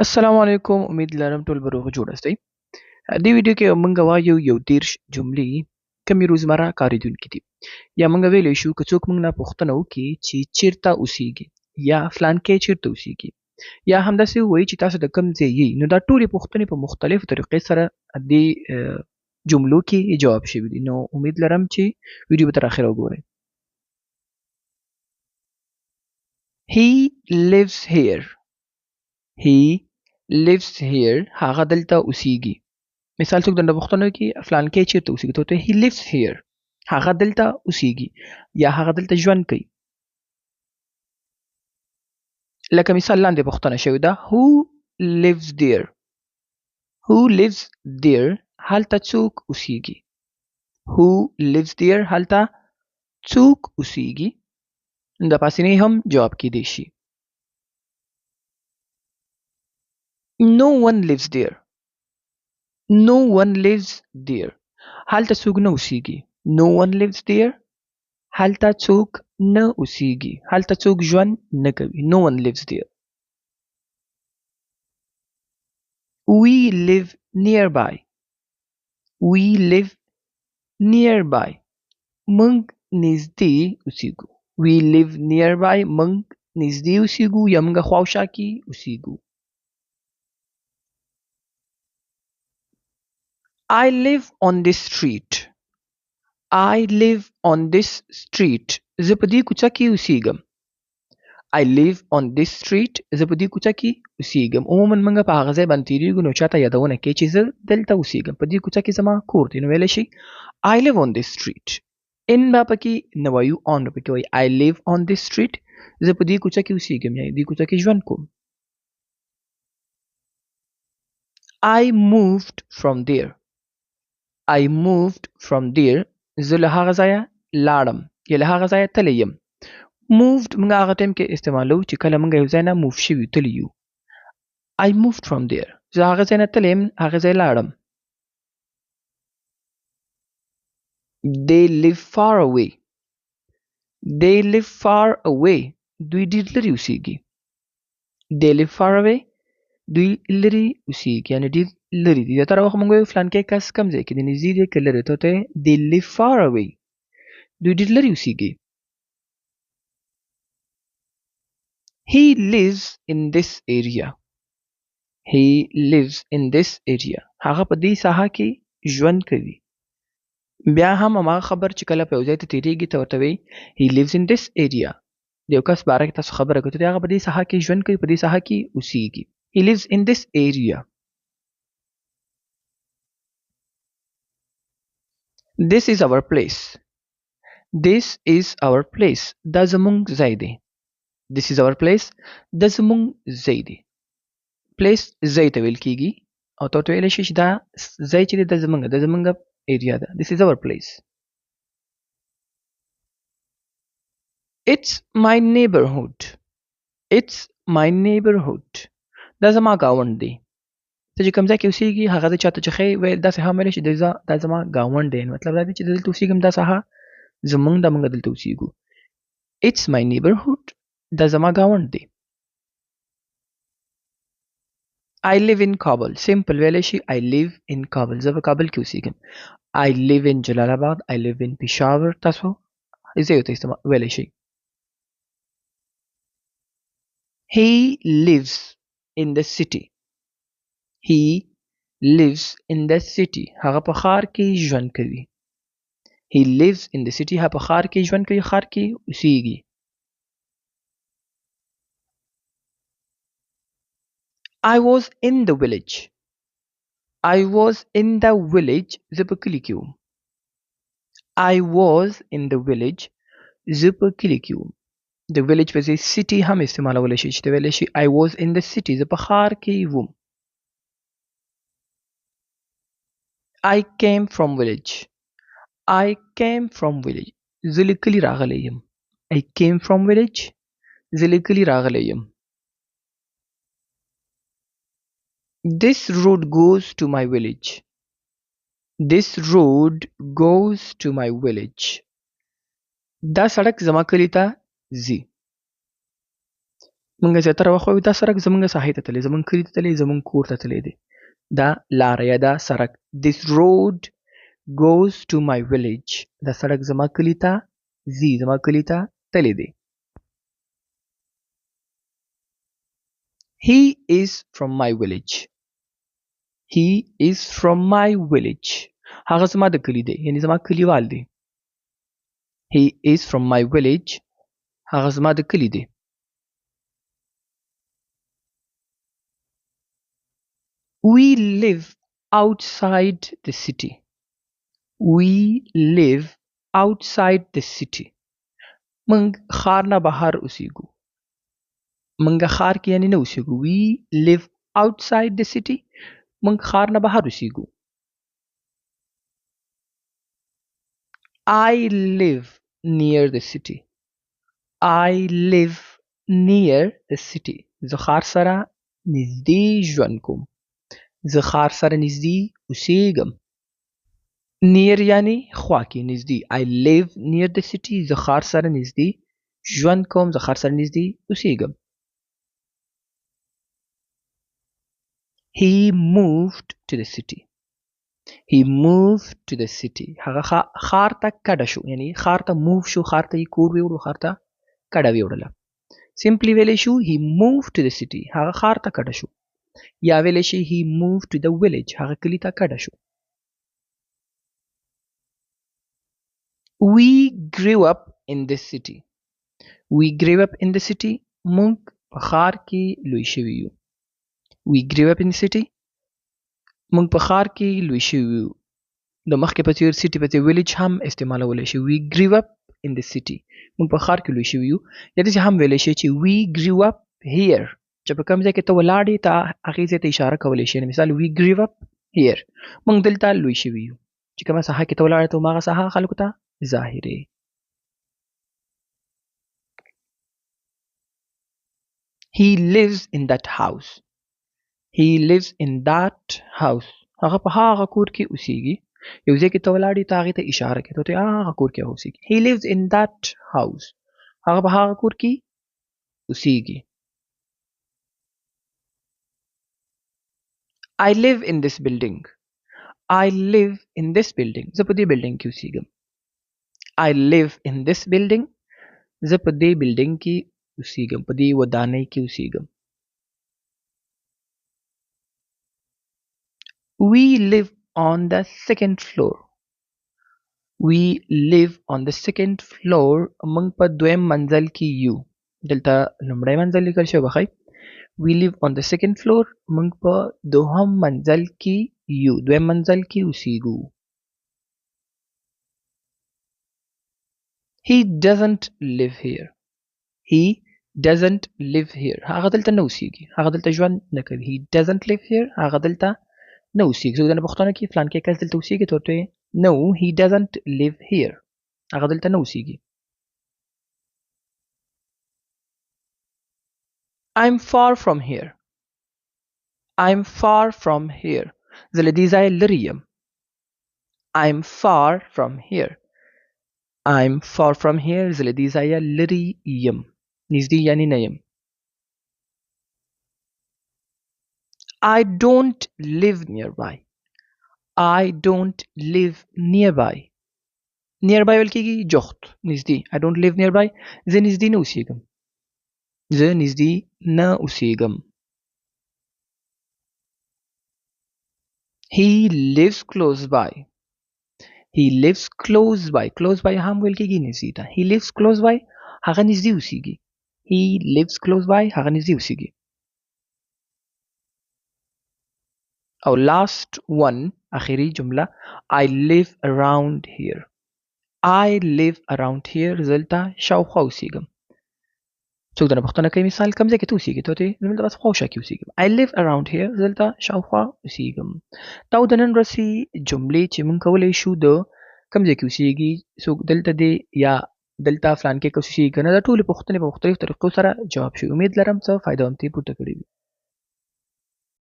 السلام علیکم. امید لرم ټول به روغ جوړ استئ. دې ویډیو کې موږ وایو یو 30 جملې کمې روزمره کارېدونکې دي. یا موږ ویلی شو که څوک موږ نه پوښتنه وکړي چې چیرته اوسیږي یا فلانکی چیرته اوسیږي یا همداسې ووایي چې تاسو د کوم ځای یئ، نو دا ټولې پوښتنې په مختلفو طریقې سره دې جملو کې جواب شوي دي. نو امید لرم چې ویډیو به تر اخره وګورئ. He lives here. He lives here. هغه دلته اوسیږي. مثال څوک درنه پوښتنه وکړي فلانکی چیرته اوسیږي ته ورته he lives here. هغه دلته اوسیږي یا هغه دلته ژوند کوي. لکه مثال لاندې پوښتنه شوې ده who lives there. who lives there هلته څوک اوسیږي. who lives there هلته څوک اوسیږي. د پاسنۍ هم جواب کیدی شي. no one lives there. no one lives there هلته څوک نه اوسیږي. no one lives there هلته څوک نه اوسیږي. هلته څوک ژوند نه کوي. no one lives there. we live nearby. we live nearby موږ نږدې اوسیږو. we live nearby موږ نږدې اوسیږو یا موږ خواوشا کې اوسیږو. I live on this street. I live on this street زه په دې کوڅه کې اوسیږم. I live on this street زه په دې کوڅه کې اوسیږم. عموما موږ په هغه ځای باندې تېرېږو نو چاته یادونه کوي چې زه دلته اوسیږم، په دې کوڅه کې زما کور دی، نو ویلی شي I live on this street. ان به پکې نه وایو on به پکې وایي I live on this street زه په دې کوڅه کې اوسیږم یا دې کوڅه کې ژوند کوم. I moved from there. I moved from there زه له هغه ځایه لاړم یا له هغه ځایه تللی یم. moved موږ هغه ټایم کې استعمالوو چې کله موږ یو ځای نه موف شوي تللي یو. I moved from there زه هغه ځای نه تللی یم، هغه ځای لاړم. They live far away. They live far away دوی ډېر لرې اوسیږي. They live far away دوی لرې اوسیږي یعنې ډېر لرې دي. زیاتره وخت موږ وایو فلانکی کس کوم ځای کې دی، نږدې دی که لرې، ته ورته They live far away دوی ډېر لرې اوسیږي. He lives in this area. He lives in this area هغه په دې ساحه کې ژوند کوي. بیا هم هماغه خبر چې کله په یو ځای ته تېرېږي ته ورته وایي He lives in this area. د یو کس باره کې تاسو خبره کوئ ته هغه په دې ساحه کې ژوند کوي، په دې ساحه کې اوسیږي. He lives in this area. This is our place. This is our place دا زموږ ځای دی. This is our place دا زموږ ځای دی. place ځای ته ویل کېږي او ته ورته ویلی شي چې دا ځای چې دی دا زموږ ایریا ده. This is our place. It's my neighborhood. It's my neighborhood دا زما ګاونډ دی. ته چې کوم ځای کې اوسیږي هغه ځای چاته چې ښیي ویل داسې هم ویلی شي دا زما ګاونډ دی، مطلب دا دی چې دلته اوسیږم دا ساحه زموږ ده، موږ دلته اوسیږو. It's my neighborhood دا زما ګاونډ دی. I live in Kabul. simple ویلی شي I live in Kabul زه په کابل کې اوسیږم. I live in جلال آباد. I live in پېښور. تاسو ځایو ته ویلی شي. He lives in the city. He lives in the city هغه په ښار کې ژوند کوي. He lives in the city هغه په ښار کې ژوند کوي، ښار کې اوسیږي. I was in the village. I was in the village زه په کلي کې وم. I was in the village زه په کلي کې وم. د village په ځای city هم استعمالولی شي چې ته ویلی شي I was in the city زه په ښار کې وم. I came from village. I came from village زه له کلي راغلی یم. I came from village زه له کلي راغلی یم. This road goes to my village. This road goes to my village دا سړک زما کلي ته ځي. موږ زیاتره وخت وایو دا سړک زموږ ساحې ته تللی، زموږ کلي ته تللی، زموږ کور ته تللی دی. دا لاره یا دا سړک. This road goes to my village. دا سړک زما کلي ته ځي، زما کلي ته تللی دی. He is from my village. He is from my village. هغه زما د کلي دی، یعنی زما کلیوال دی. He is from my village. هغه زما د کلي دی. We live outside the city. We live outside the city. موږ ښار نه بهر اوسېږو. موږ ښار کې یعنی نه اوسېږو. We live outside the city. موږ ښار نه بهر اوسېږو. I live near the city. I live near the city. زه ښار سره نږدې ژوند کوم. زه ښار سره نږدې اوسېږم. near یعنی خوا کې نږدې. I live near the city. زه ښار سره نږدې ژوند کوم. زه ښار سره نږدې اوسېږم. He moved to the city. He moved to the city. هغه ښار ته کډه شو، یعنی ښار ته موو شو، ښار ته یې کور ویوړو، ښار ته کډه ویوړله. سمپلی ویلی شو he moved to the city. هغه ښار ته کډه شو. یا ویلی شي he moved to the village. هغه کلي ته کډه شو. We grew up in this city. We grew up in the city. موږ په ښار کې لوی شوي یو. We grew up in the city. موږ په ښار کې لوی شوي یو. د مخکې په څېر سیټي په څېر ویلیج هم استعمالولی شي. We grew up in the city. موږ په ښار کې لوی شوي یو. یا داسې هم ویلی شي چې we grew up here. چې په کوم ځای کې ته ولاړې ته هغې ځای ته اشاره کولی شي. مثال we grew up here. موږ دلته لوی شوي یو. چې کومه ساحه کې ته ولاړې ته هماغه ساحه خلکو ته ظاهرې. He lives in that house. He lives in that house. هغه په هغه کور کې اوسېږي. یو ځای کې ته ولاړې ته هغې ته اشاره کوي، ته هغه کور کې اوسېږي. He lives in that house. هغه په هغه کور کې اوسېږي. I live in this building. I live in this building. زه په دې بلډینګ کې اوسېږم. I live in this building. زه په دې بلډینګ کې اوسېږم، په دې ودانۍ کې اوسېږم. We live on the second floor. We live on the second floor. موږ په دویم منزل کې یو. دلته لومړی منزل لیکل شوی بخی. We live on the second floor. موږ په دوهم منزل کې یو. دویم منزل کې اوسېږو. He doesn't live here. He doesn't live here. هغه دلته نه اوسېږي. هغه دلته ژوند نه کوي. He doesn't live here. هغه دلته نه اوسېږي. څوک درنه پوښتنه کوي فلانکی کس دلته اوسېږي، ته ورته No, he doesn't live here. هغه دلته نه اوسېږي. I'm far from here. I'm far from here. زه له دې ځایه لرې یم. I'm far from here. I'm far from here. زه له دې ځایه لرې یم. نږدې یعنی نه یم. I don't live nearby. I don't live nearby. Nearby ویل کېږي جخت، نږدې. I don't live nearby. زه نږدې نه اوسېږم. زه نږدې نه اوسېږم. He lives close by. He lives close by. Close by هم ویل کېږي نږدې ته. He lives close by. هغه نږدې اوسېږي. He lives close by. هغه نږدې اوسېږي. او last one اخیری جمله I live around here. I live around here. زه دلته شاوخوا اوسېږم. څوک درنه پوښتنه کوي مثال کوم ځای کې ته اوسېږي، ته ورته زه دلته بس خواوشا کې اوسېږم. I live around here. زه دلته شاوخوا اوسېږم. دا د نن ورځې جملې چې موږ کولی شو د کوم ځای کې اوسېږي، څوک دلته دی یا دلته فلانکی کس اوسېږي که نه، دا ټولې پوښتنې په مختلفو طریقو سره جواب شوي. امید لرم څه فایده هم ترې پورته کړې وي.